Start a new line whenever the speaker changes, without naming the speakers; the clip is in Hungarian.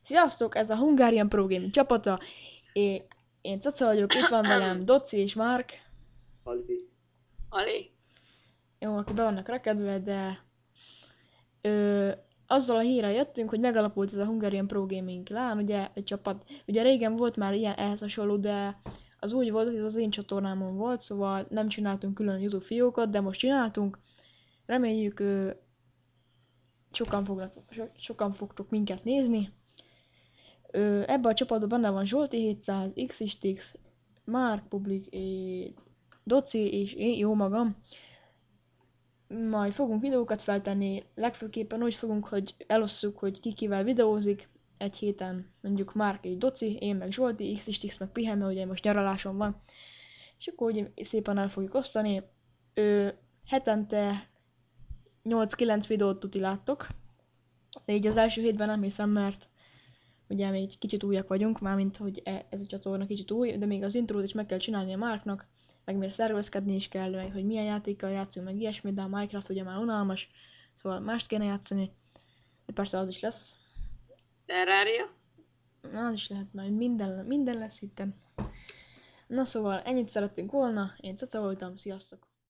Sziasztok, ez a Hungarian Pro Gaming csapata. Én Caca vagyok, itt van velem Doci és Mark.
Ali.
Ali.
Jó, aki be vannak rekedve, de azzal a hírrel jöttünk, hogy megalapult ez a Hungarian Pro Gaming LAN, ugye egy csapat. Ugye régen volt már ilyen ehhez hasonló, de az úgy volt, hogy az én csatornámon volt, szóval nem csináltunk külön YouTube fiókot, de most csináltunk. Reméljük sokan fogtok minket nézni. Ebben a csapatban benne van Zsolti 700, XXTX, Mark Public, Doci és én, jó magam. Majd fogunk videókat feltenni, legfőképpen úgy fogunk, hogy elosszuk, hogy ki kivel videózik. Egy héten mondjuk Mark és Doci, én meg Zsolti, XXTX meg pihen, mert ugye most nyaraláson van. És akkor ugye szépen el fogjuk osztani. Hetente 8-9 videót tuti láttok. De így az első hétben nem hiszem, mert ugye még kicsit újak vagyunk, mármint hogy ez a csatorna kicsit új, de még az intrót is meg kell csinálni a Marknak, meg még szervezkedni is kell, meg hogy milyen játékkal játszunk, meg ilyesmi, de a Minecraft ugye már unalmas, szóval mást kéne játszani, de persze az is lesz.
Terraria?
Na, az is lehet majd, minden lesz itten. Na szóval ennyit szerettünk volna, én Caca voltam, sziasztok!